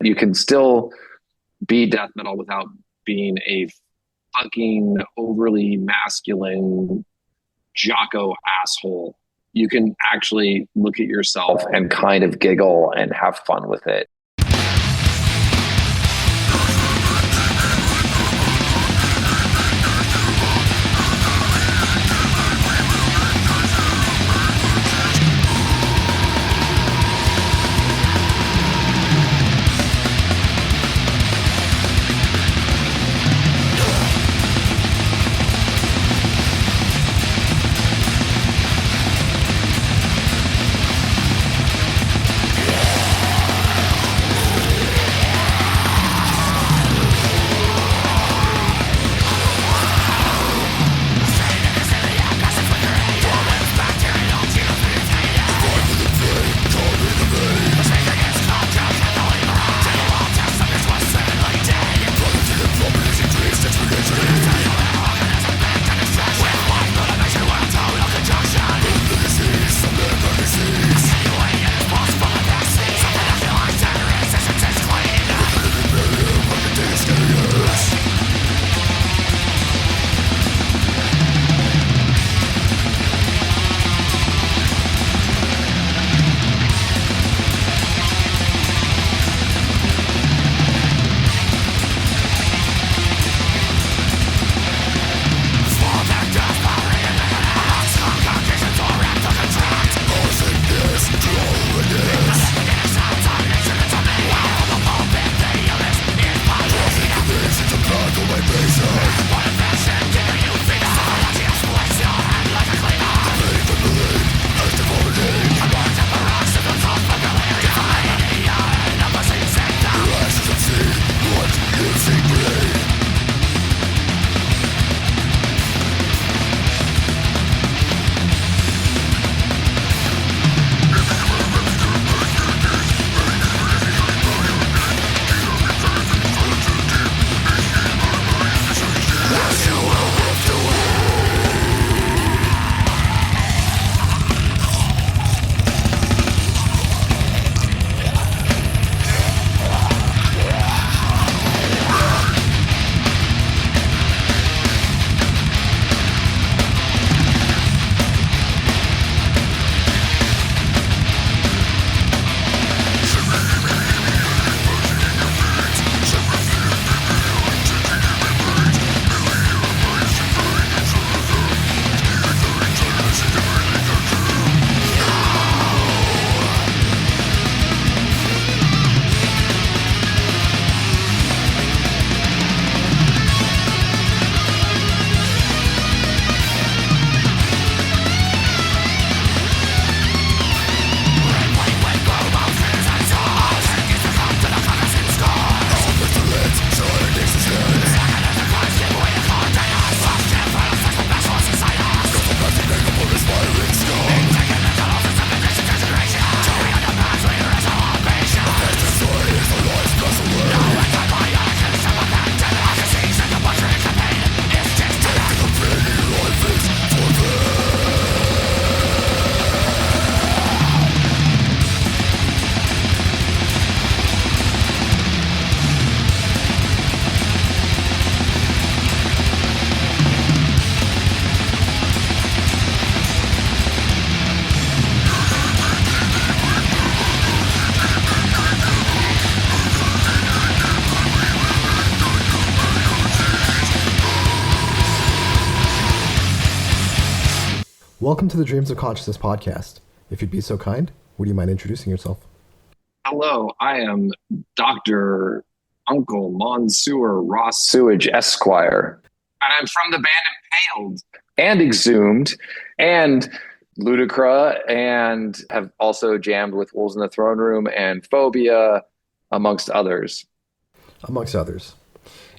You can still be death metal without being a fucking overly masculine Jocko asshole. You can actually look at yourself and kind of giggle and have fun with it. Welcome to the Dreams of Consciousness podcast. If you'd be so kind, would you mind introducing yourself? Hello, I am Dr. Uncle Monsieur Ross Sewage Esquire. And I'm from the band Impaled and Exhumed and Ludicra, and have also jammed with Wolves in the Throne Room and Phobia, amongst others. Amongst others.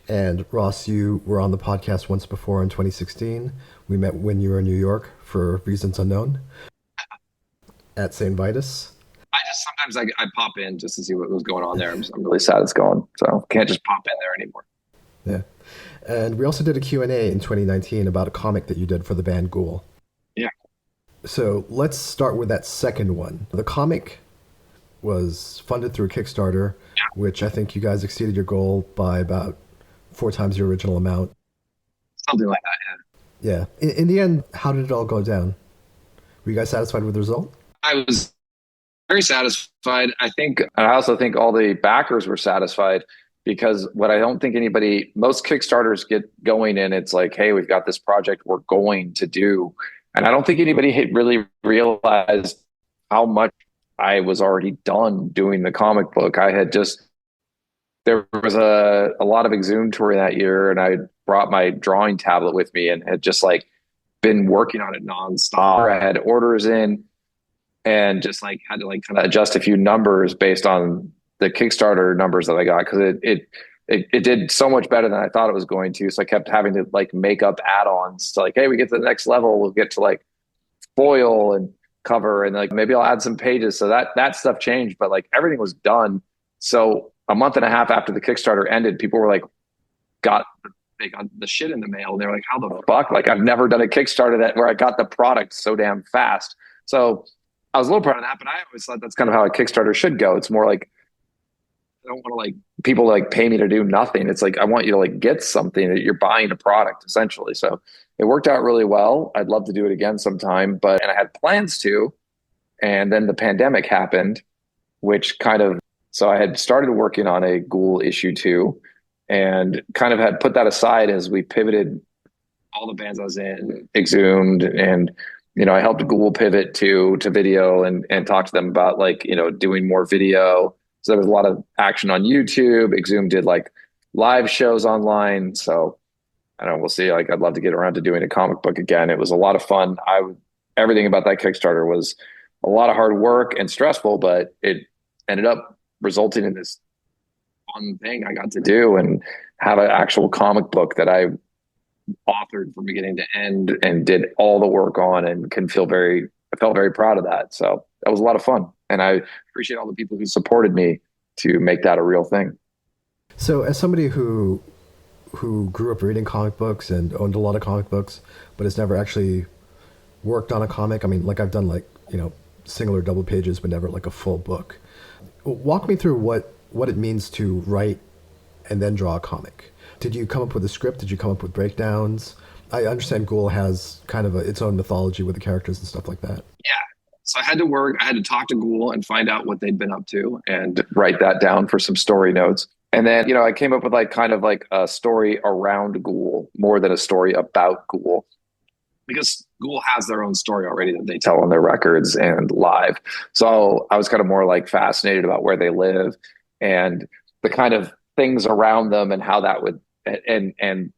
And Ross, you were on the podcast once before in 2016. We met when you were in New York for reasons unknown at St. Vitus. Sometimes I pop in just to see what was going on there. I'm really sad it's gone, so can't just pop in there anymore. Yeah. And we also did a Q&A in 2019 about a comic that you did for the band Ghoul. Yeah. So let's start with that second one. The comic was funded through a Kickstarter, which I think you guys exceeded your goal by about 4 times the original amount. Something like that. Yeah. In the end, how did it all go down? Were you guys satisfied with the result? I was very satisfied. I also think all the backers were satisfied because what I don't think most Kickstarters get going and it's like, hey, we've got this project we're going to do. And I don't think anybody had really realized how much I was already done doing the comic book. There was a lot of Exhumed touring that year, and I brought my drawing tablet with me and had just like been working on it nonstop. I had orders in and just like had to like kind of adjust a few numbers based on the Kickstarter numbers that I got because it did so much better than I thought it was going to. So I kept having to like make up add-ons to like, hey, we get to the next level, we'll get to like foil and cover and like maybe I'll add some pages. So that stuff changed, but like everything was done. So a month and a half after the Kickstarter ended, people were like, they got the shit in the mail. And they're like, how the fuck? Like I've never done a Kickstarter where I got the product so damn fast. So I was a little proud of that, but I always thought that's kind of how a Kickstarter should go. It's more like, I don't want to like people like pay me to do nothing. It's like, I want you to like get something that you're buying a product essentially. So it worked out really well. I'd love to do it again sometime, and I had plans to, and then the pandemic happened, so I had started working on a Ghoul issue 2 and kind of had put that aside as we pivoted all the bands I was in, Exhumed, and I helped Ghoul pivot to video and talk to them about like, doing more video. So there was a lot of action on YouTube. Exhumed did like live shows online. So I don't know, we'll see. Like I'd love to get around to doing a comic book again. It was a lot of fun. Everything about that Kickstarter was a lot of hard work and stressful, but it ended up resulting in this fun thing I got to do and have an actual comic book that I authored from beginning to end and did all the work on and I felt very proud of that. So that was a lot of fun. And I appreciate all the people who supported me to make that a real thing. So as somebody who grew up reading comic books and owned a lot of comic books, but has never actually worked on a comic, I mean, like I've done like, single or double pages, but never like a full book. Walk me through what it means to write and then draw a comic. Did you come up with a script? Did you come up with breakdowns? I understand Ghoul has kind of its own mythology with the characters and stuff like that. Yeah. So I had to talk to Ghoul and find out what they'd been up to and write that down for some story notes. And then, I came up with like kind of like a story around Ghoul more than a story about Ghoul, because Ghoul has their own story already that they tell on their records and live. So I was kind of more like fascinated about where they live and the kind of things around them and how that would, and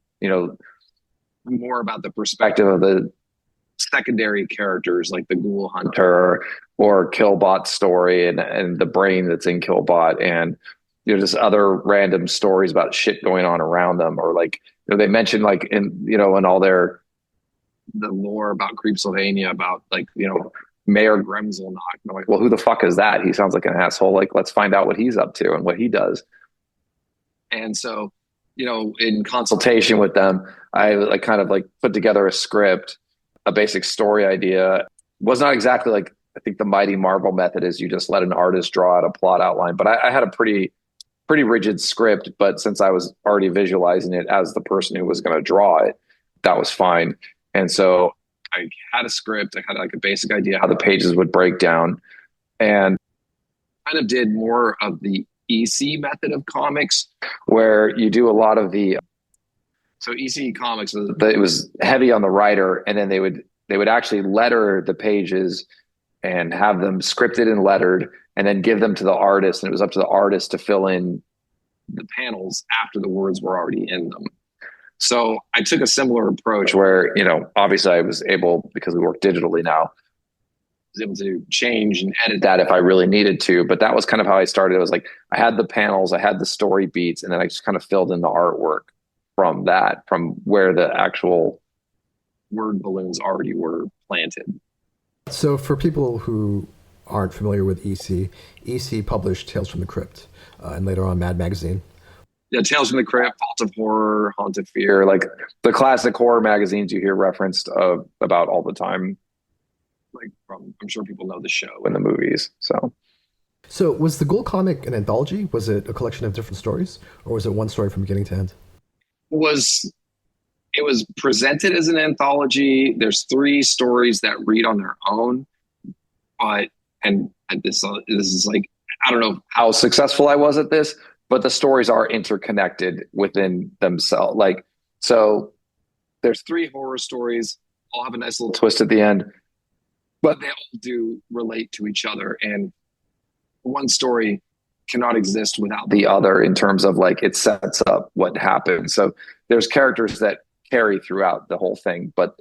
more about the perspective of the secondary characters like the Ghoul Hunter or Killbot's story and the brain that's in Killbot and just other random stories about shit going on around them, or like they mentioned like in all the lore about Creepsylvania about like Mayor Gremselnock. I'm like, well, who the fuck is that? He sounds like an asshole. Like, let's find out what he's up to and what he does. And so, in consultation with them, I like kind of like put together a script, a basic story idea. Was not exactly like I think the Mighty Marvel method is you just let an artist draw out a plot outline, but I had a pretty rigid script. But since I was already visualizing it as the person who was going to draw it, that was fine. And so I had a script. I had like a basic idea how the pages would break down, and kind of did more of the EC method of comics, where you do a lot of the. So EC comics, it was heavy on the writer, and then they would actually letter the pages and have them scripted and lettered, and then give them to the artist, and it was up to the artist to fill in the panels after the words were already in them. So I took a similar approach where, obviously I was able, because we work digitally now, I was able to change and edit that if I really needed to. But that was kind of how I started. It was like, I had the panels, I had the story beats, and then I just kind of filled in the artwork from where the actual word balloons already were planted. So for people who aren't familiar with EC published Tales from the Crypt and later on Mad Magazine. Yeah, Tales from the Crypt, Vault of Horror, Haunted Fear, like the classic horror magazines you hear referenced about all the time. Like I'm sure people know the show and the movies. So was the Ghoul comic an anthology? Was it a collection of different stories, or was it one story from beginning to end? Was It was presented as an anthology. There's three stories that read on their own, but and this is like, I don't know how successful I was at this, but the stories are interconnected within themselves. Like, so there's three horror stories, all have a nice little twist at the end, but they all do relate to each other. And one story cannot exist without the other in terms of like it sets up what happens. So there's characters that carry throughout the whole thing, but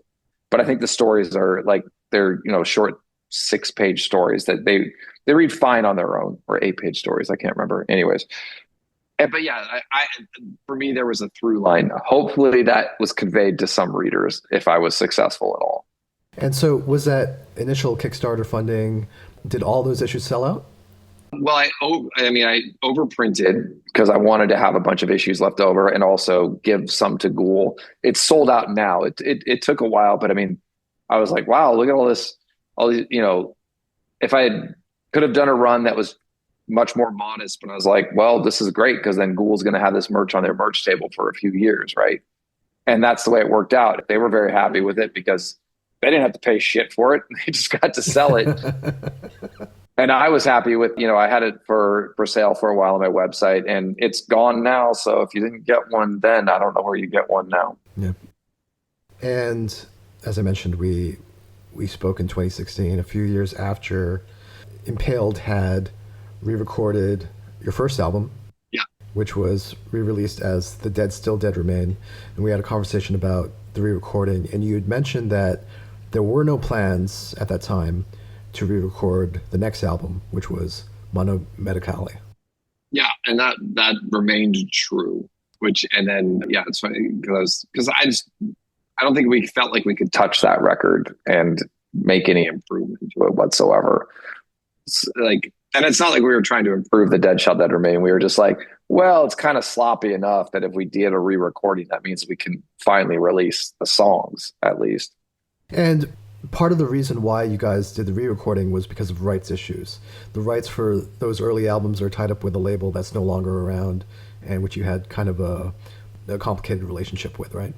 I think the stories are like, they're, short 6-page stories that they read fine on their own, or 8-page stories. I can't remember. Anyways, but yeah, I for me there was a through line. Hopefully that was conveyed to some readers if I was successful at all. And so was that initial Kickstarter funding, did all those issues sell out? Well, I overprinted because I wanted to have a bunch of issues left over and also give some to Ghoul. It's sold out now. It took a while, but I mean, I was like, wow, look at all these, if could have done a run that was much more modest, but I was like, well, this is great because then Ghoul's going to have this merch on their merch table for a few years, right? And that's the way it worked out. They were very happy with it because they didn't have to pay shit for it. They just got to sell it. And I was happy with, I had it for sale for a while on my website, and it's gone now. So if you didn't get one then, I don't know where you get one now. Yeah. And as I mentioned, we spoke in 2016, a few years after Impaled had re-recorded your first album. Yeah. Which was re-released as The Dead Still Dead Remain. And we had a conversation about the re-recording, and you had mentioned that there were no plans at that time to re-record the next album, which was Mondo Medicale. Yeah, and that remained true. And then it's funny because I don't think we felt like we could touch that record and make any improvement to it whatsoever. And it's not like we were trying to improve The Dead Shall Dead Remain. We were just like, well, it's kind of sloppy enough that if we did a re-recording, that means we can finally release the songs at least. And part of the reason why you guys did the re-recording was because of rights issues. The rights for those early albums are tied up with a label that's no longer around, and which you had kind of a complicated relationship with, right?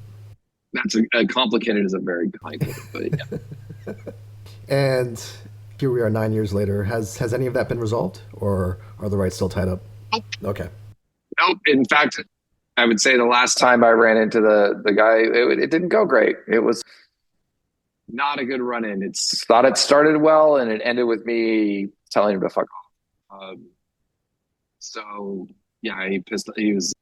That's complicated is a very kind word, but yeah. And here we are 9 years later. Has any of that been resolved, or are the rights still tied up? Nope. Okay. Nope. In fact, I would say the last time I ran into the guy, it didn't go great. It was not a good run-in. It started well, and it ended with me telling him to fuck off. So yeah, he was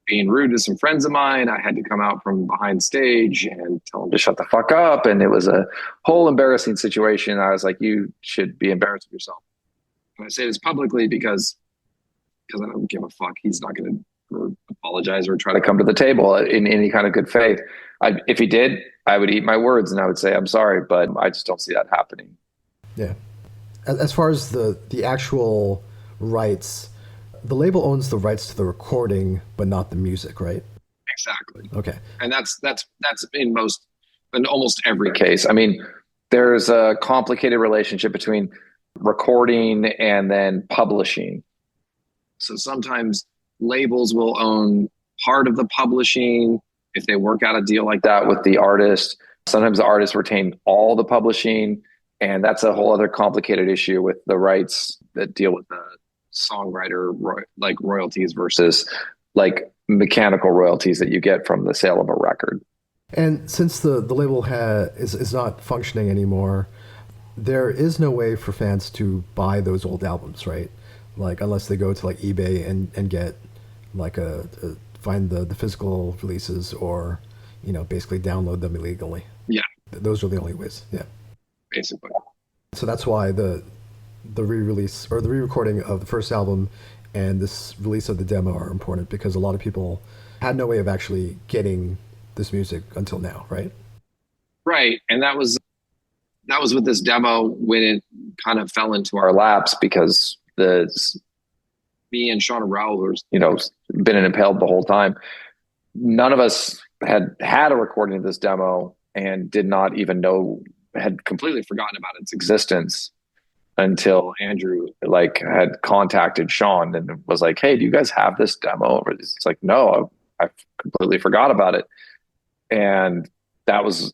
being rude to some friends of mine. I had to come out from behind stage and tell him to shut the fuck up. And it was a whole embarrassing situation. I was like, you should be embarrassed of yourself. And I say this publicly because I don't give a fuck. He's not going to apologize or try to come to the table in any kind of good faith. If he did, I would eat my words and I would say, I'm sorry, but I just don't see that happening. Yeah. As far as the actual rights, the label owns the rights to the recording, but not the music, right? Exactly. Okay. And that's in almost every case. I mean, there's a complicated relationship between recording and then publishing. So sometimes labels will own part of the publishing if they work out a deal like that with the artist. Sometimes the artist retained all the publishing, and that's a whole other complicated issue with the rights that deal with the songwriter like royalties versus like mechanical royalties that you get from the sale of a record. And since the label is not functioning anymore, there is no way for fans to buy those old albums, right? Like unless they go to like eBay and get like find the physical releases, or basically download them illegally. Yeah, those are the only ways. Yeah, basically. So that's why the re-release or the re-recording of the first album and this release of the demo are important, because a lot of people had no way of actually getting this music until now, right? Right, and that was with this demo when it kind of fell into our laps, because me and Sean Rowell, who's been in Impaled the whole time, none of us had a recording of this demo and did not even know, had completely forgotten about its existence until Andrew like had contacted Sean and was like, "Hey, do you guys have this demo?" It's like, "No, I completely forgot about it." And that was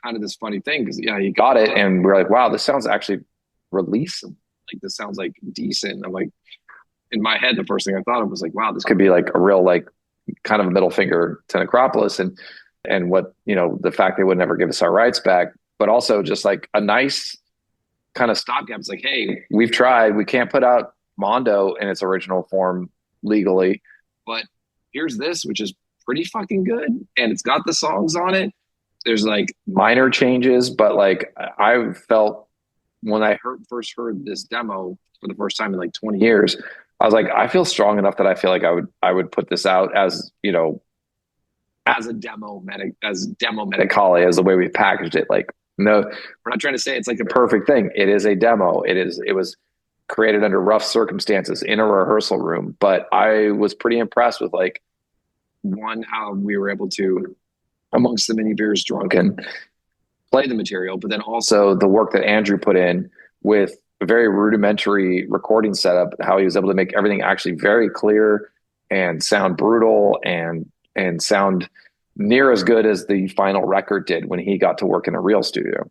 kind of this funny thing because yeah, he got it, and we're like, "Wow, this sounds actually releasable. Like this sounds like decent." I'm like, in my head, the first thing I thought of was like, "Wow, this could be like a real like kind of a middle finger to Necropolis," and what the fact they would never give us our rights back, but also just like a nice kind of stopgap. It's like, hey, we've tried. We can't put out Mondo in its original form legally, but here's this, which is pretty fucking good, and it's got the songs on it. There's like minor changes, but like I felt when I first heard this demo for the first time in like 20 years, I was like, I feel strong enough that I feel like I would put this out as as Demo Medicale, as the way we packaged it. Like, no, we're not trying to say it's like a perfect thing. It is a demo. It was created under rough circumstances in a rehearsal room, but I was pretty impressed with like one, how we were able to, amongst the many beers drunken, play the material, but then also the work that Andrew put in with a very rudimentary recording setup, how he was able to make everything actually very clear and sound brutal and sound near as good as the final record did when he got to work in a real studio.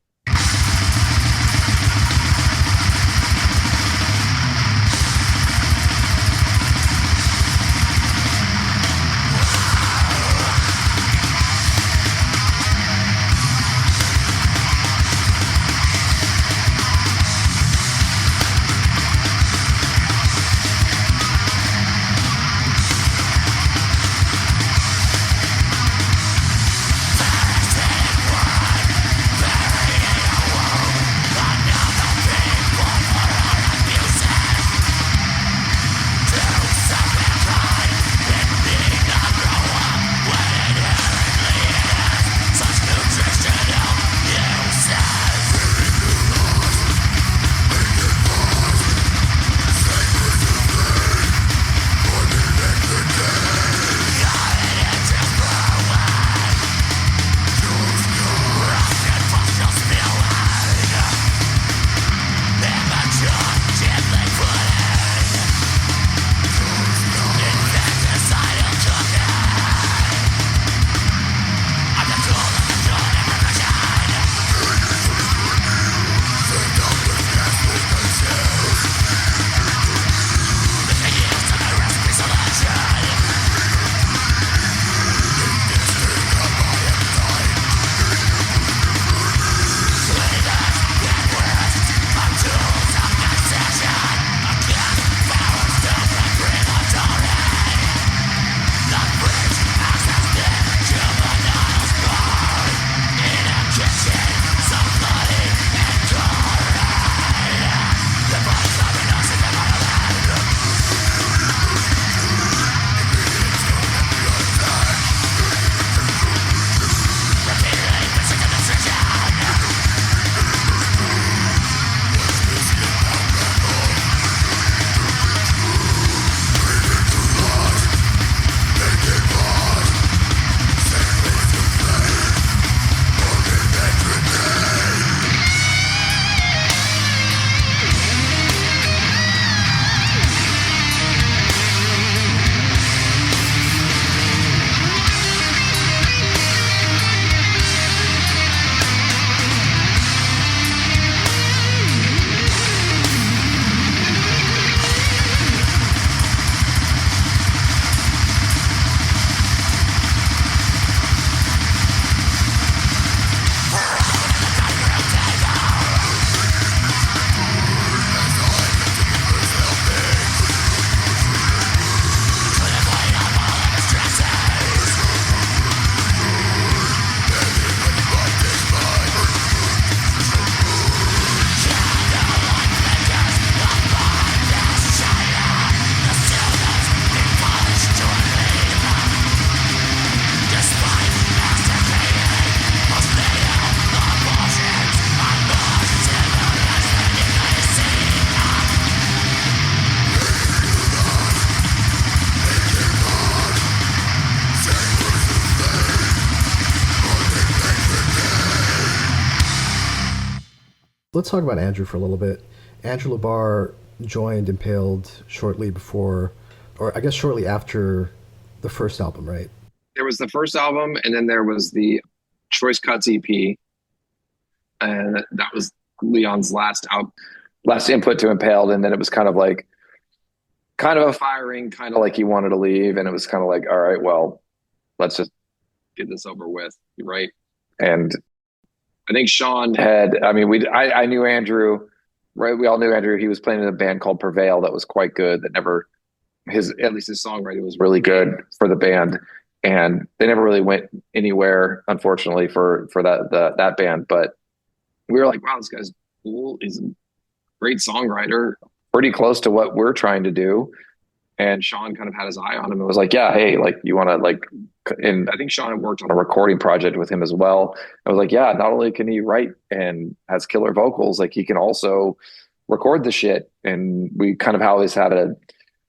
Let's talk about Andrew for a little bit. Angela Barr joined Impaled shortly before, or I guess shortly after the first album, right? There was the first album, and then there was the Choice Cuts EP, and that was Leon's last input to Impaled, and then it was kind of a firing, kind of like he wanted to leave, and it was kind of like, all right, well, let's just get this over with, right? And I think Sean had, I mean, I knew Andrew, right? We all knew Andrew. He was playing in a band called Prevail that was quite good. That never at least his songwriting was really good for the band, and they never really went anywhere, unfortunately, for that band. But we were like, wow, this guy's cool. He's a great songwriter, pretty close to what we're trying to do. And Sean kind of had his eye on him and was like, yeah, hey, like, you want to like, and I think Sean had worked on a recording project with him as well. I was like, yeah, not only can he write and has killer vocals, like he can also record the shit. And we kind of always had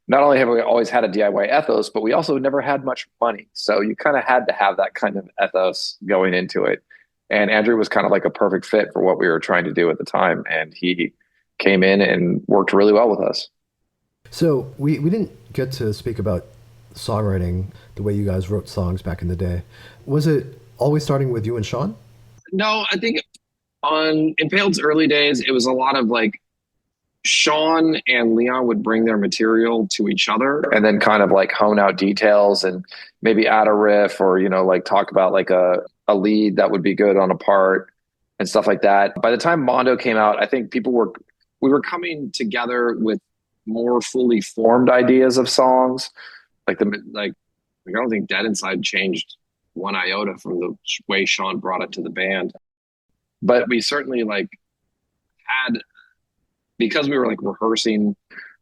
not only have we always had a DIY ethos, but we also never had much money. So you kind of had to have that kind of ethos going into it. And Andrew was kind of like a perfect fit for what we were trying to do at the time. And he came in and worked really well with us. So we didn't get to speak about songwriting the way you guys wrote songs back in the day. Was it always starting with you and Sean? No, I think on Impaled's early days, it was a lot of like Sean and Leon would bring their material to each other and then kind of like hone out details and maybe add a riff or, like talk about like a lead that would be good on a part and stuff like that. By the time Mondo came out, I think we were coming together with more fully formed ideas of songs. I don't think Dead Inside changed one iota from the way Sean brought it to the band. But we certainly had, because we were like rehearsing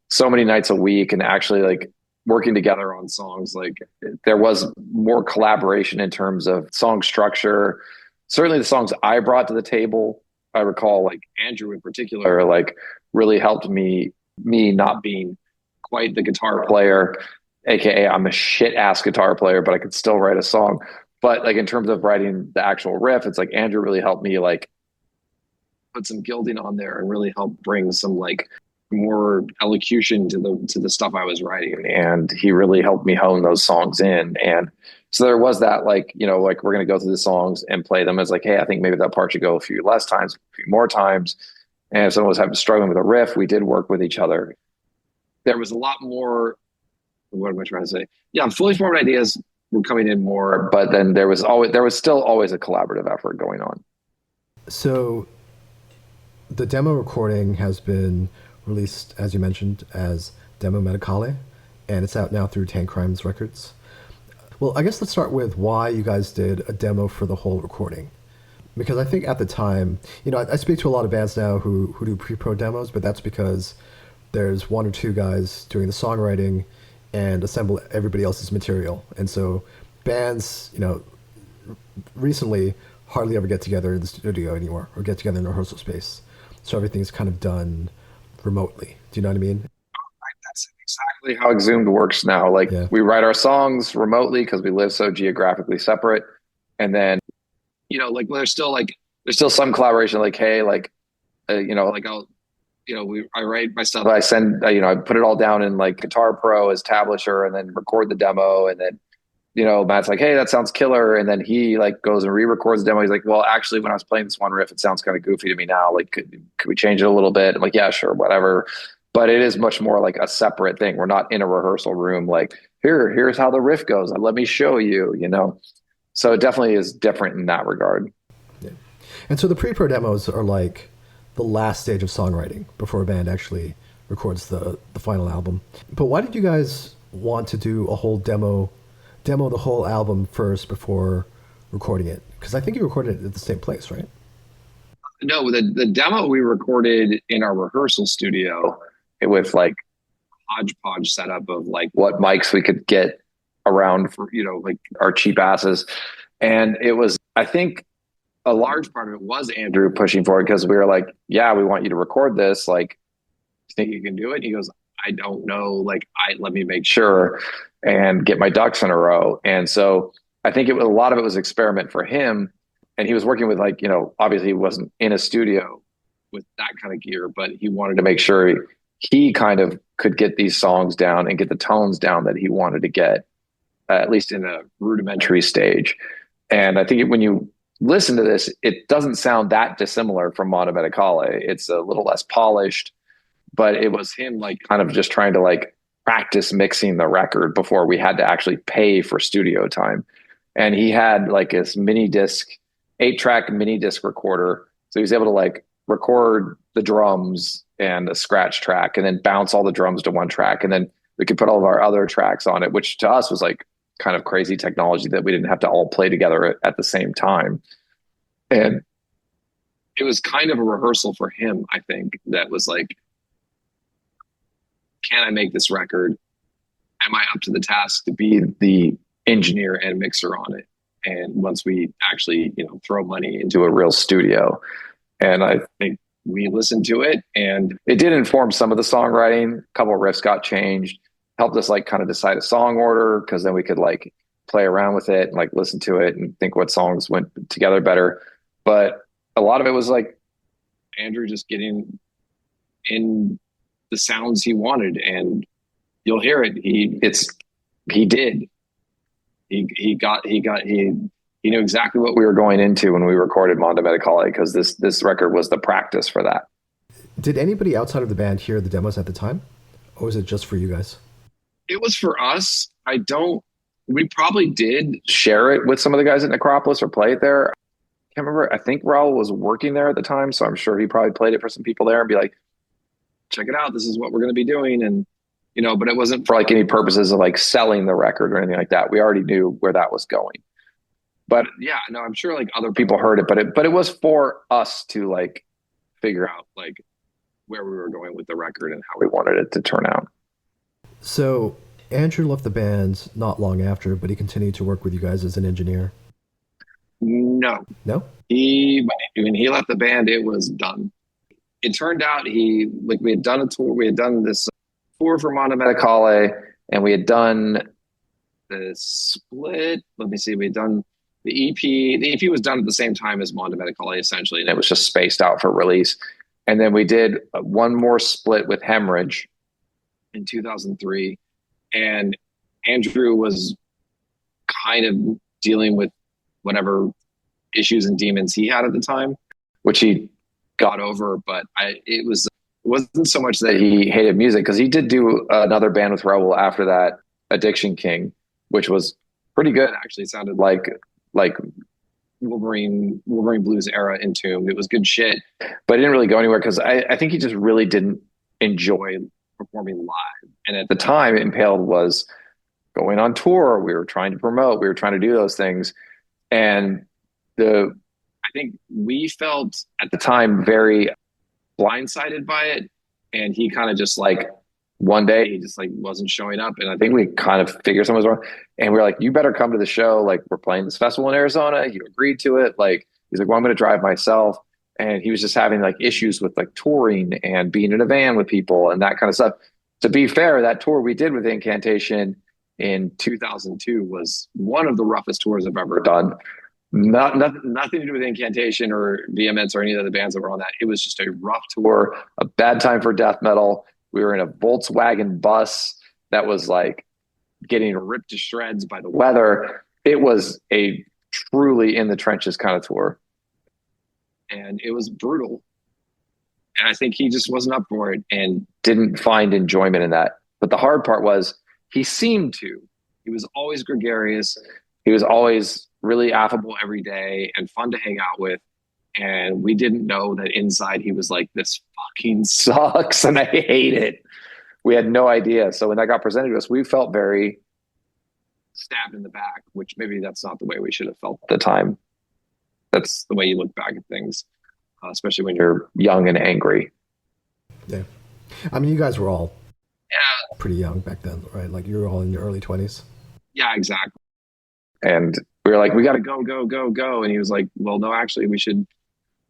so many nights a week and actually like working together on songs, like there was more collaboration in terms of song structure. Certainly the songs I brought to the table, I recall like Andrew in particular, like really helped me not being quite the guitar player, aka I'm a shit ass guitar player, but I could still write a song. But like in terms of writing the actual riff, it's like Andrew really helped me like put some gilding on there and really help bring some like more elocution to the stuff I was writing. And he really helped me hone those songs in. And so there was that like, like we're going to go through the songs and play them as like, hey, I think maybe that part should go a few less times, a few more times. And if someone was struggling with a riff, we did work with each other. There was a lot more, what am I trying to say? Yeah, fully formed ideas were coming in more, but then there was still always a collaborative effort going on. So the demo recording has been released, as you mentioned, as Demo Medicale, and it's out now through Tank Crimes Records. Well, I guess let's start with why you guys did a demo for the whole recording. Because I think at the time, I speak to a lot of bands now who do pre-pro demos, but that's because there's one or two guys doing the songwriting and assemble everybody else's material. And so bands, recently hardly ever get together in the studio anymore or get together in a rehearsal space. So everything's kind of done remotely. Do you know what I mean? That's exactly how Exhumed works now. Like we write our songs remotely because we live so geographically separate. And then, like there's still some collaboration, like, hey, like, like I write my stuff. I send, I put it all down in like Guitar Pro as Tablature and then record the demo. And then, Matt's like, hey, that sounds killer. And then he like goes and re-records the demo. He's like, well, actually, when I was playing this one riff, it sounds kind of goofy to me now. Like, could we change it a little bit? I'm like, yeah, sure, whatever. But it is much more like a separate thing. We're not in a rehearsal room. Like, here's how the riff goes. Let me show you, So it definitely is different in that regard. Yeah. And so the pre-pro demos are like the last stage of songwriting before a band actually records the final album. But why did you guys want to do a whole demo the whole album first before recording it? Because I think you recorded it at the same place, right? No, the demo we recorded in our rehearsal studio with like hodgepodge setup of like what mics we could get around for, like our cheap asses. And it was, I think a large part of it was Andrew pushing for it because we were like, yeah, we want you to record this. Like, you think you can do it? And he goes, I don't know. Like, let me make sure and get my ducks in a row. And so I think a lot of it was experiment for him. And he was working with like, obviously he wasn't in a studio with that kind of gear, but he wanted to make sure he kind of could get these songs down and get the tones down that he wanted to get, at least in a rudimentary stage. And I think when you listen to this, it doesn't sound that dissimilar from Mondo Medicale. It's a little less polished, but it was him like kind of just trying to like practice mixing the record before we had to actually pay for studio time. And he had like this mini disc, 8-track mini disc recorder. So he was able to like record the drums and a scratch track and then bounce all the drums to one track. And then we could put all of our other tracks on it, which to us was like kind of crazy technology that we didn't have to all play together at the same time. And it was kind of a rehearsal for him, I think, that was like, can I make this record? Am I up to the task to be the engineer and mixer on it? And once we actually, throw money into a real studio, and I think we listened to it, and it did inform some of the songwriting. A couple of riffs got changed, helped us like kind of decide a song order, because then we could like play around with it and like listen to it and think what songs went together better. But a lot of it was like Andrew just getting in the sounds he wanted, and you'll hear it. He knew exactly what we were going into when we recorded Mondo Medicale, because this record was the practice for that. Did anybody outside of the band hear the demos at the time, or was it just for you guys? It was for us. We probably did share it with some of the guys at Necropolis or play it there. I can't remember. I think Raul was working there at the time, so I'm sure he probably played it for some people there and be like, check it out, this is what we're going to be doing. And but it wasn't for like any purposes of like selling the record or anything like that. We already knew where that was going. But yeah, no, I'm sure like other people heard it, but it was for us to like figure out like where we were going with the record and how we wanted it to turn out. So Andrew left the band not long after, but he continued to work with you guys as an engineer. No. When he left the band, it was done. It turned out we had done a tour. We had done this tour for Mondo Medicale, and we had done the split. Let me see. We had done the EP. The EP was done at the same time as Mondo Medicale, essentially, and it was just spaced out for release. And then we did one more split with Hemorrhage in 2003. And Andrew was kind of dealing with whatever issues and demons he had at the time, which he got over. But it wasn't so much that he hated music, because he did do another band with Raul after that, Addiction King, which was pretty good, actually. It sounded like Wolverine Blues era Entombed. It was good shit, but it didn't really go anywhere, because I think he just really didn't enjoy performing live. And at the time, Impaled was going on tour. We were trying to promote. We were trying to do those things. And I think we felt at the time very blindsided by it. And he kind of just like, one day he just like wasn't showing up. And I think we kind of figured something was wrong. And we were like, you better come to the show. Like, we're playing this festival in Arizona. He agreed to it. Like, he's like, well, I'm going to drive myself. And he was just having like issues with like touring and being in a van with people and that kind of stuff. To be fair, that tour we did with Incantation in 2002 was one of the roughest tours I've ever done. Nothing to do with Incantation or VMS or any of the bands that were on that. It was just a rough tour, a bad time for death metal. We were in a Volkswagen bus that was like getting ripped to shreds by the weather. It was a truly in the trenches kind of tour. And it was brutal. And I think he just wasn't up for it and didn't find enjoyment in that. But the hard part was he seemed to. He was always gregarious. He was always really affable every day and fun to hang out with. And we didn't know that inside he was like, this fucking sucks and I hate it. We had no idea. So when that got presented to us, we felt very stabbed in the back, which maybe that's not the way we should have felt at the time. That's the way you look back at things, especially when you're young and angry. Yeah. I mean, you guys were all pretty young back then, right? Like, you were all in your early 20s. Yeah, exactly. And we were like, we got to go, go, go, go. And he was like, well, no, actually, we should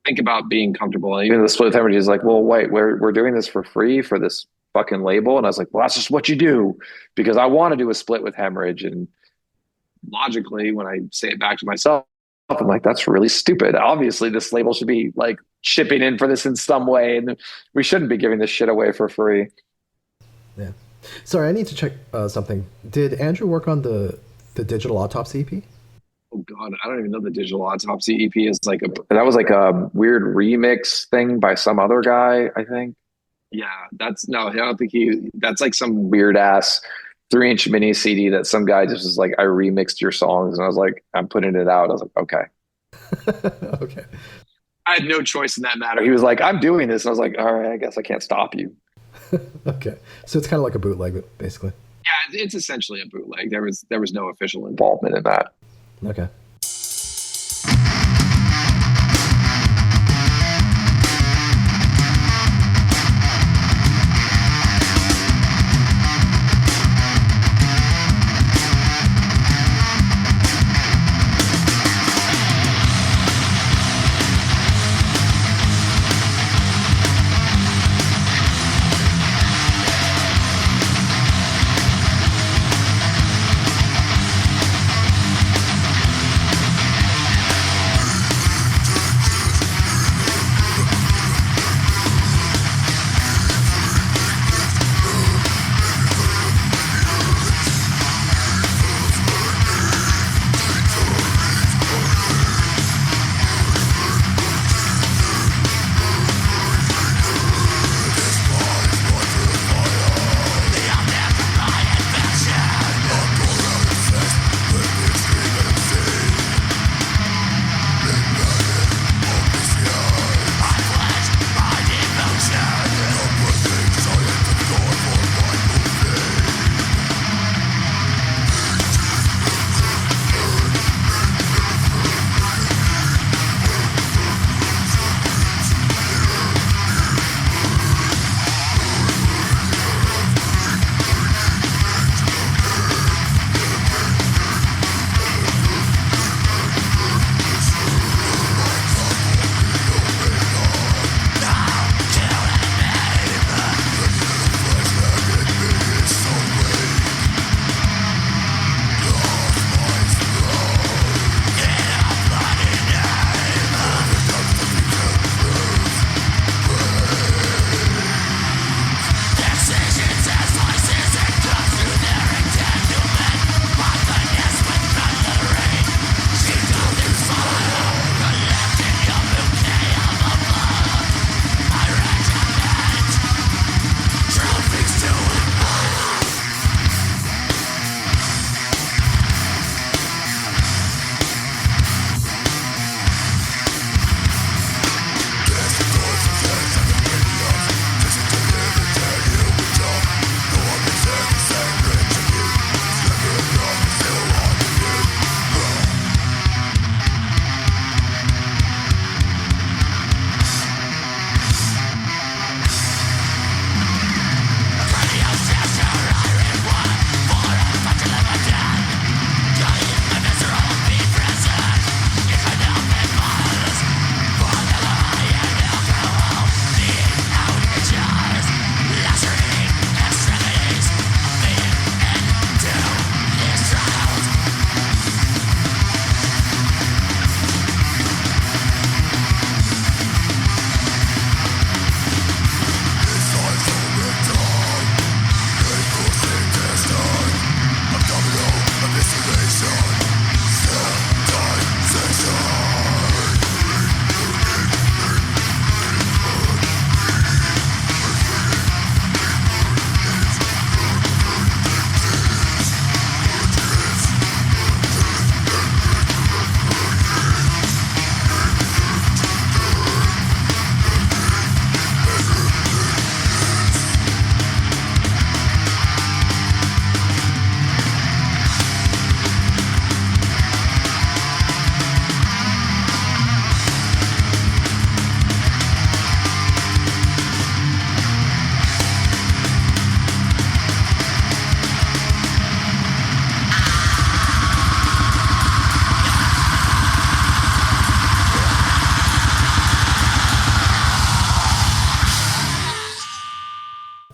think about being comfortable. And even the split with Hemorrhage is like, well, wait, we're doing this for free for this fucking label. And I was like, well, that's just what you do, because I want to do a split with Hemorrhage. And logically, when I say it back to myself, I'm like, that's really stupid. Obviously, this label should be like shipping in for this in some way, and we shouldn't be giving this shit away for free. Yeah. Sorry, I need to check something. Did Andrew work on the digital autopsy EP? Oh God, I don't even know the digital autopsy EP is like that was like a weird remix thing by some other guy, I think. Yeah, that's no, I don't think that's like some weird ass 3-inch mini CD that some guy just was like, I remixed your songs, and I was like, I'm putting it out. I was like, okay. Okay. I had no choice in that matter. He was like, I'm doing this. And I was like, all right, I guess I can't stop you. Okay. So it's kind of like a bootleg, basically. Yeah, it's essentially a bootleg. There was no official involvement in that. Okay.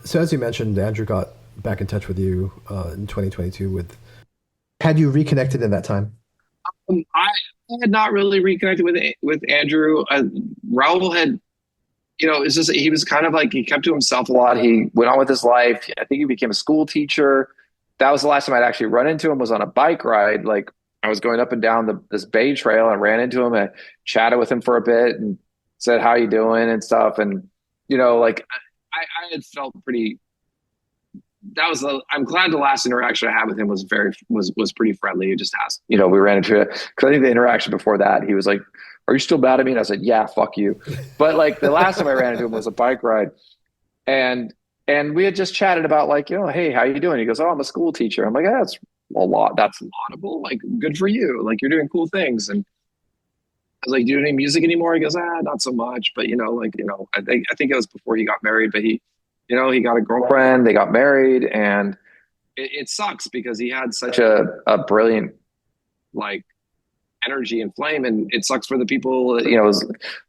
So as you mentioned, Andrew got back in touch with you in 2022. With had you reconnected in that time? I had not really reconnected with Andrew. Raul had, it's just he was kind of like he kept to himself a lot. He went on with his life. I think he became a school teacher. That was the last time I'd actually run into him was on a bike ride. Like I was going up and down this Bay Trail and ran into him and chatted with him for a bit and said, "How you doing?" and stuff. And like I had felt pretty. I'm glad the last interaction I had with him was pretty friendly. He just asked, we ran into it because I think the interaction before that he was like, "Are you still mad at me?" And I said, "Yeah, fuck you." But like the last time I ran into him was a bike ride, and we had just chatted about like, "Hey, how you doing?" He goes, "Oh, I'm a school teacher." I'm like, "Yeah, that's a lot. That's laudable. Like, good for you. Like, you're doing cool things." And I was like, "Do you do any music anymore?" He goes, not so much, but I think it was before he got married, but he got a girlfriend, they got married, and it sucks because he had such a brilliant like energy and flame, and it sucks for the people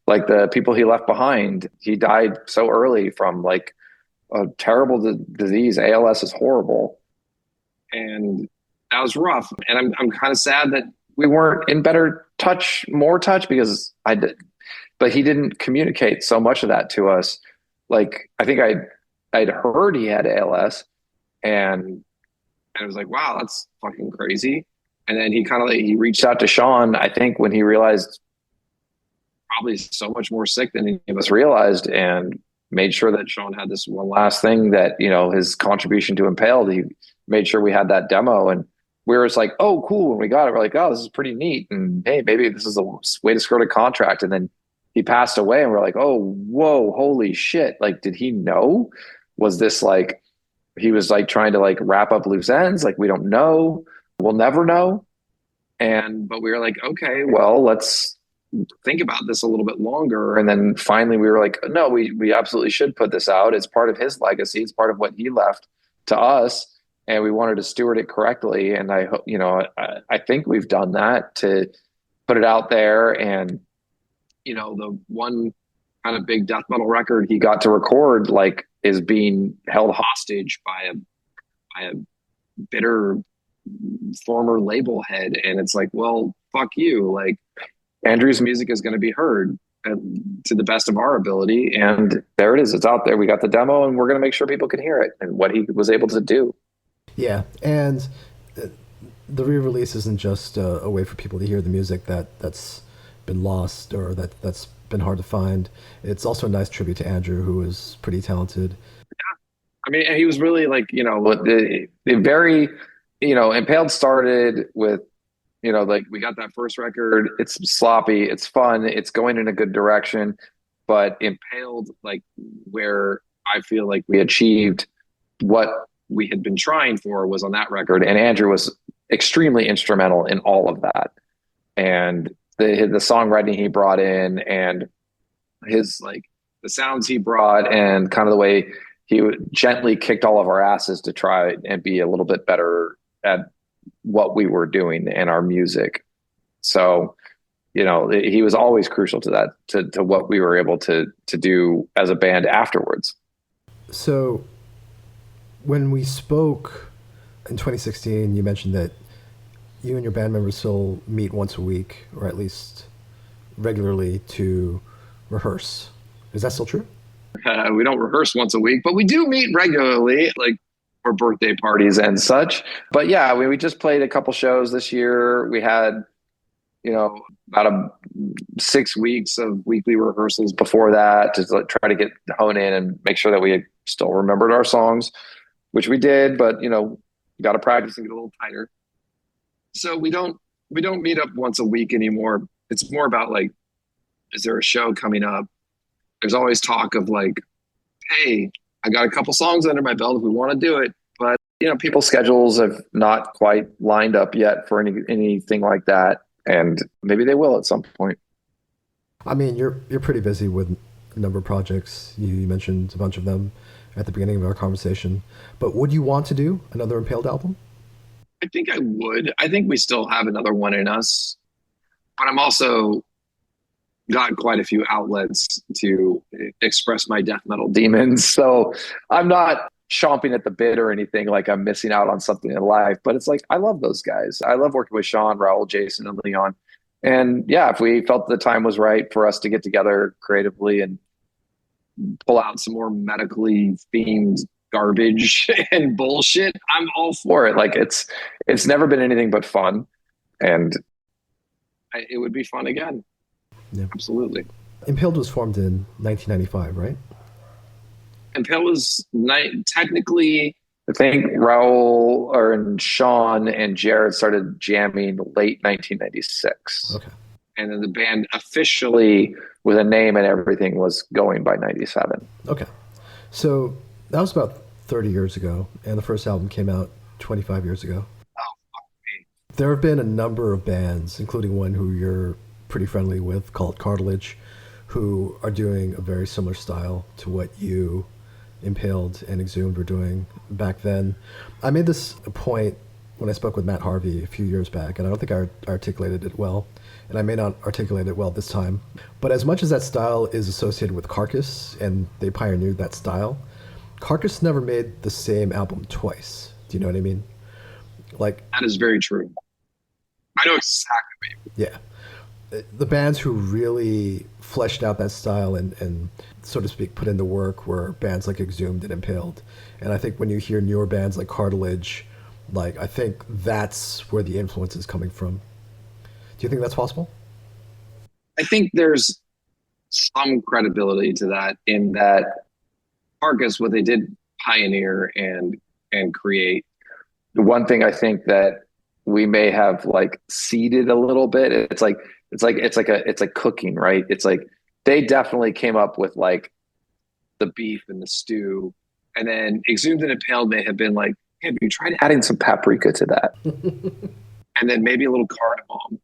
like the people he left behind. He died so early from like a terrible disease. ALS is horrible, and that was rough. And I'm kind of sad that we weren't in more touch because I did, but he didn't communicate so much of that to us. Like I think I'd heard he had ALS, and I was like, wow, that's fucking crazy. And then he kind of like, he reached out to Sean, I think, when he realized probably so much more sick than any of us realized, and made sure that Sean had this one last thing that, his contribution to Impaled, he made sure we had that demo. And we were just like, oh, cool. When we got it, we're like, oh, this is pretty neat. And hey, maybe this is a way to skirt a contract. And then he passed away, and we're like, oh, whoa, holy shit. Like, did he know? Was this like, he was like trying to like wrap up loose ends? Like, we don't know. We'll never know. But we were like, okay, well, let's think about this a little bit longer. And then finally we were like, no, we absolutely should put this out. It's part of his legacy. It's part of what he left to us. And we wanted to steward it correctly. And I hope, I think we've done that to put it out there. And, the one kind of big death metal record he got to record, like, is being held hostage by a bitter former label head. And it's like, well, fuck you. Like, Andrew's music is going to be heard to the best of our ability. And there it is. It's out there. We got the demo, and we're going to make sure people can hear it and what he was able to do. Yeah. And the re-release isn't just a way for people to hear the music that's been lost or that's been hard to find. It's also a nice tribute to Andrew, who is pretty talented. I mean, he was really like, the very, Impaled started with, like we got that first record. It's sloppy. It's fun. It's going in a good direction. But Impaled, like, where I feel like we achieved what we had been trying for, was on that record. And Andrew was extremely instrumental in all of that. And the songwriting he brought in, and his like the sounds he brought, and kind of the way he gently kicked all of our asses to try and be a little bit better at what we were doing and our music. So, he was always crucial to that, to what we were able to do as a band afterwards. So when we spoke in 2016, you mentioned that you and your band members still meet once a week, or at least regularly, to rehearse. Is that still true? We don't rehearse once a week, but we do meet regularly, like for birthday parties and such. But yeah, we just played a couple shows this year. We had, about 6 weeks of weekly rehearsals before that, to try to hone in and make sure that we still remembered our songs, which we did. But got to practice and get a little tighter. So we don't meet up once a week anymore. It's more about like, is there a show coming up? There's always talk of like, hey, I got a couple songs under my belt if we want to do it. But people's schedules have not quite lined up yet for anything like that, and maybe they will at some point. I mean, you're pretty busy with a number of projects. You mentioned a bunch of them at the beginning of our conversation. But would you want to do another Impaled album? I think I would. I think we still have another one in us, but I'm also got quite a few outlets to express my death metal demons. So I'm not chomping at the bit or anything like I'm missing out on something in life. But it's like I love those guys. I love working with Sean, Raul, Jason, and Leon. And yeah, if we felt the time was right for us to get together creatively and pull out some more medically themed garbage and bullshit, I'm all for it. Like it's never been anything but fun, and it would be fun again. Yeah. Absolutely. Impaled was formed in 1995, right? Impaled was technically, I think Raul or Sean and Jared started jamming late 1996. Okay. And then the band officially, with a name and everything, was going by 97. Okay. So that was about 30 years ago, and the first album came out 25 years ago. Oh, fuck me. There have been a number of bands, including one who you're pretty friendly with called Cartilage, who are doing a very similar style to what you, Impaled, and Exhumed were doing back then. I made this a point when I spoke with Matt Harvey a few years back, and I don't think I articulated it well, and I may not articulate it well this time. But as much as that style is associated with Carcass, and they pioneered that style, Carcass never made the same album twice. Do you know what I mean? Like, that is very true. I know exactly what you mean. Yeah. The bands who really fleshed out that style and so to speak, put in the work were bands like Exhumed and Impaled. And I think when you hear newer bands like Cartilage, like, I think that's where the influence is coming from. Do you think that's possible? I think there's some credibility to that, in that Carcass, what they did pioneer and create. The one thing I think that we may have like seeded a little bit, it's like cooking, right? It's like they definitely came up with like the beef and the stew, and then Exhumed and Impaled may have been like, hey, have you tried adding some paprika to that? And then maybe a little cardamom.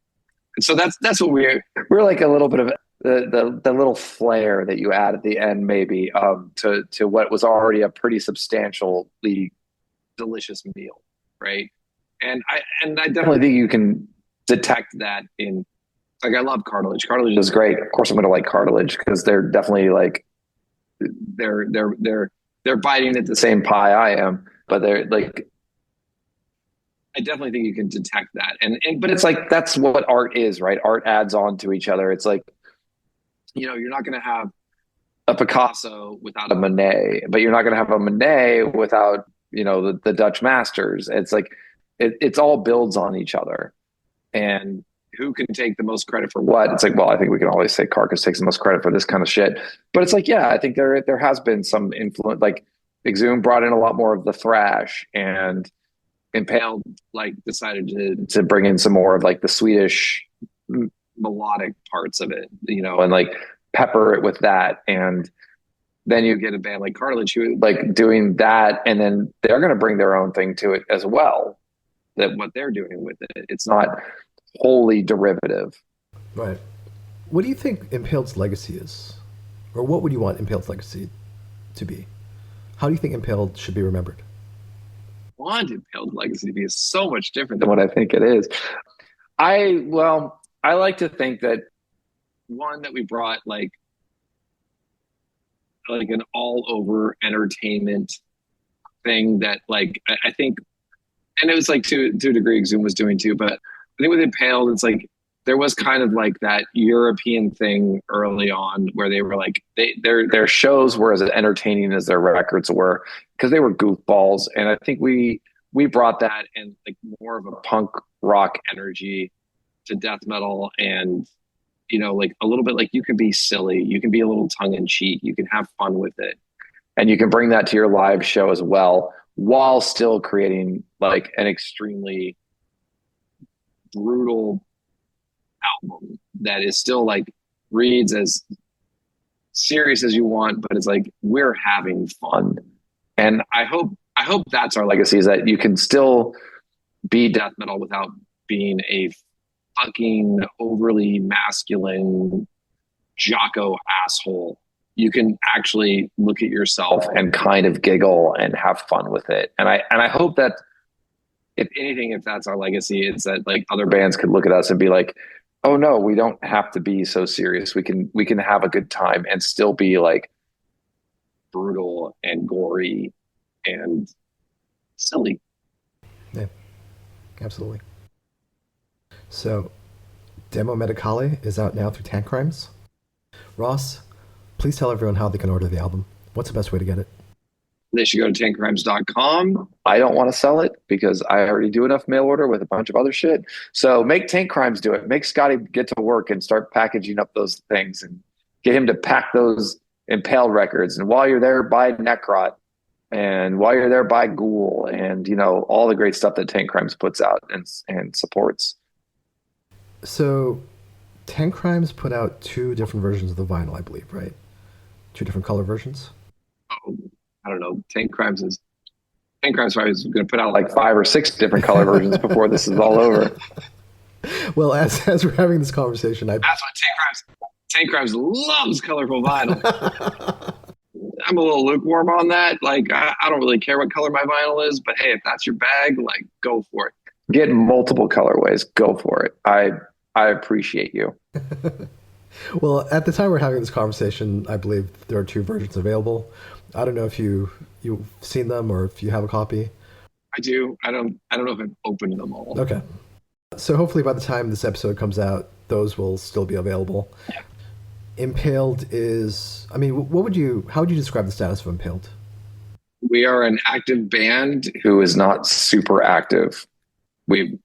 And so that's what we're like, a little bit of the little flair that you add at the end, maybe, to what was already a pretty substantially delicious meal, right? And I definitely think you can detect that in, like, I love Cartilage. Cartilage is great. Of course, I'm going to like Cartilage because they're definitely like they're biting at the same pie I am, but they're like, I definitely think you can detect that. But it's like, that's what art is, right? Art adds on to each other. It's like, you're not going to have a Picasso without a Monet, but you're not going to have a Monet without, the Dutch masters. It's like, it's all builds on each other. And who can take the most credit for what? It's like, well, I think we can always say Carcass takes the most credit for this kind of shit. But it's like, yeah, I think there has been some influence. Like Exhumed brought in a lot more of the thrash, and Impaled like decided to bring in some more of like the Swedish melodic parts of it, and like pepper it with that. And then you get a band like Cartilage who like doing that, and then they're going to bring their own thing to it as well. That what they're doing with it, it's not wholly derivative. Right. What do you think Impaled's legacy is? Or what would you want Impaled's legacy to be? How do you think Impaled should be remembered? I want Impaled legacy to be so much different than what I think it is. I like to think that, one, that we brought like an all over entertainment thing that, like, I think, and it was like to a degree Zoom was doing too, but I think with Impaled, it's like there was kind of like that European thing early on where they were like, their shows were as entertaining as their records were, because they were goofballs. And I think we brought that and like more of a punk rock energy to death metal. And, like a little bit like, you can be silly, you can be a little tongue in cheek, you can have fun with it. And you can bring that to your live show as well, while still creating like an extremely brutal album that is still like reads as serious as you want, but it's like, we're having fun. And I hope that's our legacy, is that you can still be death metal without being a fucking overly masculine Jocko asshole. You can actually look at yourself and kind of giggle and have fun with it. And I hope that, if anything, if that's our legacy, it's that like other bands could look at us and be like, oh no, we don't have to be so serious. We can have a good time and still be like brutal and gory and silly. Yeah, absolutely. So, Demo Medicale is out now through Tank Crimes. Ross, please tell everyone how they can order the album. What's the best way to get it? They should go to tankcrimes.com. I don't want to sell it because I already do enough mail order with a bunch of other shit. So make Tank Crimes do it. Make Scotty get to work and start packaging up those things and get him to pack those Impaled records. And while you're there, buy Necrot. And while you're there, buy Ghoul and, all the great stuff that Tank Crimes puts out and supports. So, Tank Crimes put out two different versions of the vinyl, I believe, right? Two different color versions? Oh, I don't know. Tank Crimes probably is going to put out like 5 or 6 different color versions before this is all over. Well, as we're having this conversation, that's what Tank Crimes loves colorful vinyl. I'm a little lukewarm on that. Like, I don't really care what color my vinyl is, but hey, if that's your bag, like, go for it. Get multiple colorways. Go for it. I appreciate you. Well, at the time we're having this conversation, I believe there are 2 versions available. I don't know if you've seen them or if you have a copy. I do. I don't know if I've opened them all. Okay. So hopefully by the time this episode comes out, those will still be available. Yeah. Impaled is, I mean, how would you describe the status of Impaled? We are an active band who is not super active. We've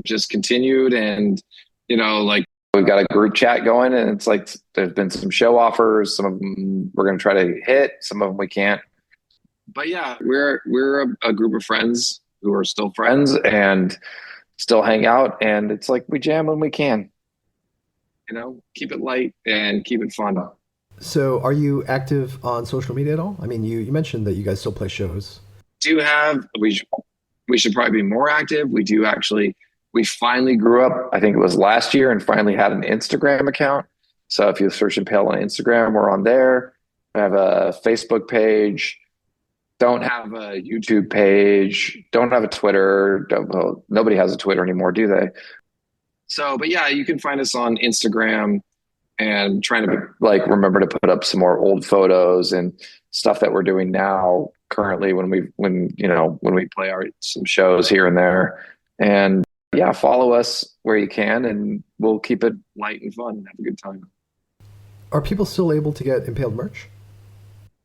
just continued and, like we've got a group chat going and it's like, there's been some show offers. Some of them we're going to try to hit, some of them we can't. But yeah, we're a group of friends who are still friends and still hang out. And it's like, we jam when we can, keep it light and keep it fun. So are you active on social media at all? I mean, you mentioned that you guys still play shows. We should probably be more active. We do actually. We finally grew up, I think it was last year, and finally had an Instagram account. So if you search Impale on Instagram, we're on there. We have a Facebook page. Don't have a YouTube page. Don't have a Twitter. Nobody has a Twitter anymore, do they? So, but yeah, you can find us on Instagram and trying to remember to put up some more old photos and stuff that we're doing now currently when we play some shows here and there. And yeah, follow us where you can and we'll keep it light and fun and have a good time. Are people still able to get Impaled merch?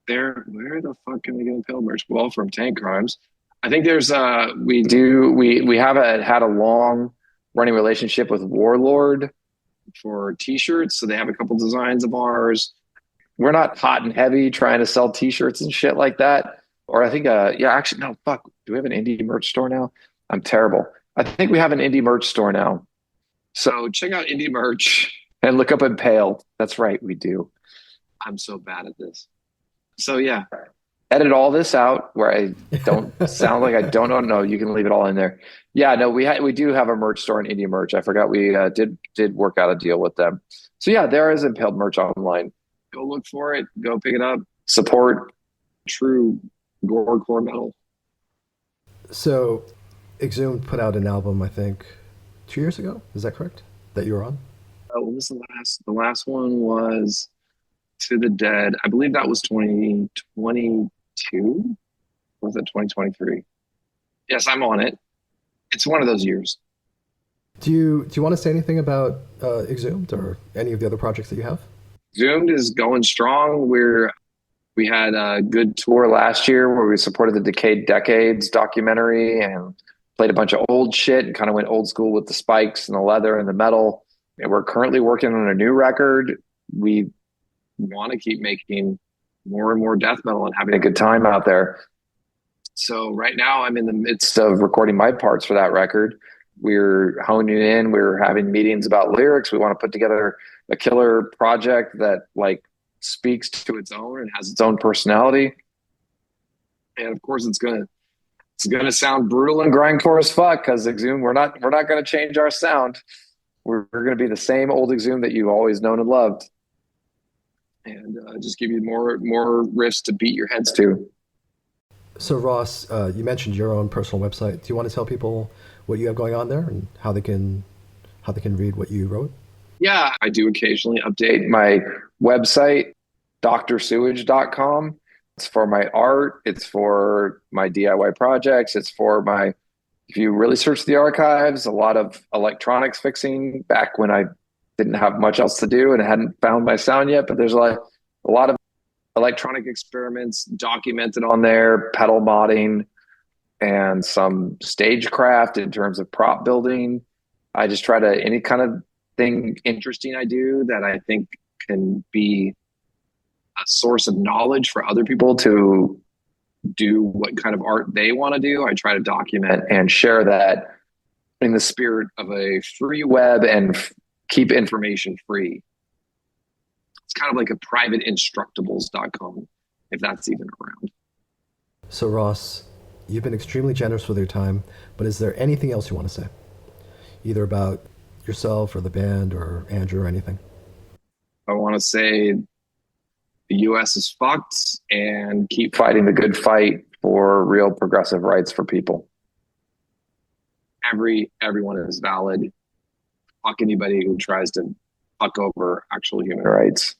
Where the fuck can they get Impaled merch? Well, from Tank Crimes. I think there's we have had a long running relationship with Warlord for t-shirts. So they have a couple designs of ours. We're not hot and heavy trying to sell t-shirts and shit like that. Or I think, actually, no, fuck. Do we have an indie merch store now? I'm terrible. I think we have an indie merch store now. So check out indie merch and look up Impaled. That's right, we do. I'm so bad at this. So yeah, edit all this out where I don't sound like I don't know. No, you can leave it all in there. Yeah, no, we do have a merch store in indie merch. I forgot we did work out a deal with them. So yeah, there is Impaled merch online. Go look for it. Go pick it up. Support true gorecore metal. So, Exhumed put out an album, I think, 2 years ago. Is that correct? That you were on? What was the last? The last one was To the Dead. I believe that was 2022. Or was it 2023? Yes, I'm on it. It's one of those years. Do you want to say anything about Exhumed or any of the other projects that you have? Exhumed is going strong. We had a good tour last year where we supported the Decayed Decades documentary and played a bunch of old shit and kind of went old school with the spikes and the leather and the metal. And we're currently working on a new record. We want to keep making more and more death metal and having a good time out there. So right now I'm in the midst of recording my parts for that record. We're honing in. We're having meetings about lyrics. We want to put together a killer project that speaks to its own and has its own personality. And of course it's gonna sound brutal and grindcore as fuck because Exhumed, we're not gonna change our sound. We're gonna be the same old Exhumed that you've always known and loved. And just give you more riffs to beat your heads to. So Ross, you mentioned your own personal website. Do you want to tell people what you have going on there and how they can read what you wrote? Yeah, I do occasionally update my website, drsewage.com. It's for my art. It's for my DIY projects. It's for my, if you really search the archives, a lot of electronics fixing back when I didn't have much else to do and hadn't found my sound yet. But there's a lot of electronic experiments documented on there, pedal modding, and some stagecraft in terms of prop building. I just try to, any kind of thing interesting I do that I think can be a source of knowledge for other people to do what kind of art they want to do. I try to document and share that in the spirit of a free web and keep information free. It's kind of like a private instructables.com, if that's even around. So Ross, you've been extremely generous with your time, but is there anything else you want to say? Either about yourself or the band or Andrew or anything? I want to say the US is fucked and keep fighting the good fight for real progressive rights for people. Everyone is valid. Fuck anybody who tries to fuck over actual human rights.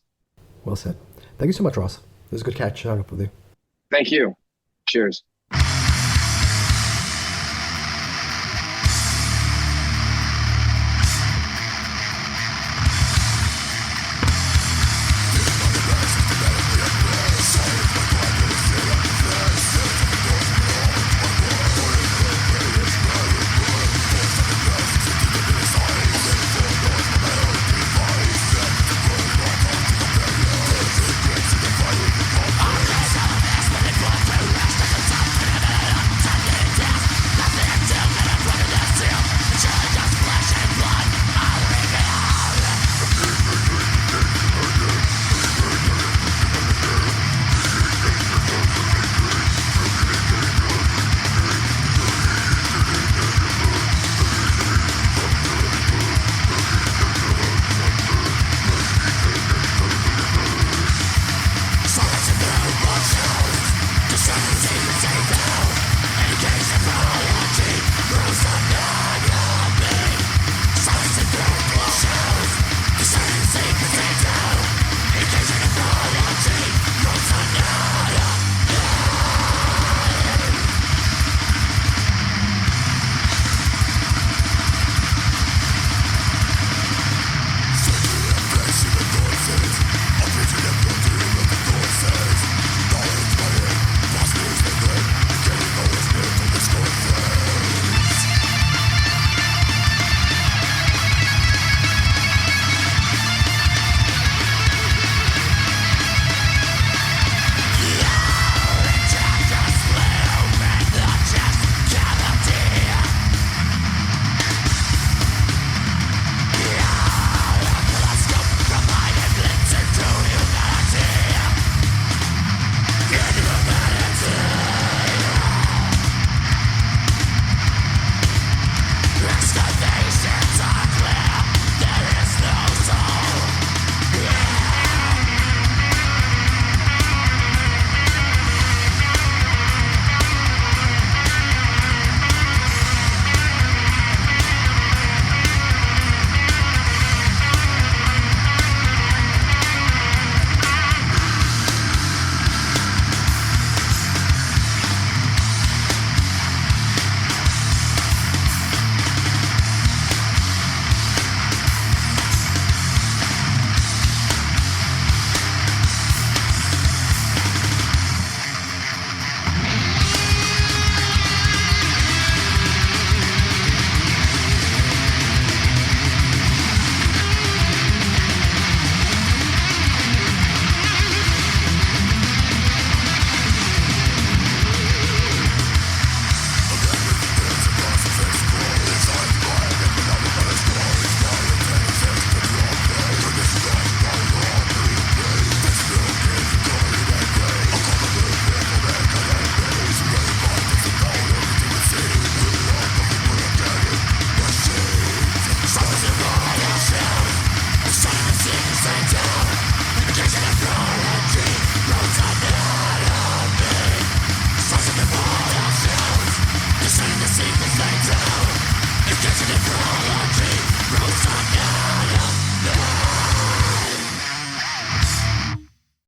Well said. Thank you so much, Ross. It was a good catching up with you. Thank you. Cheers. It's getting it wrong.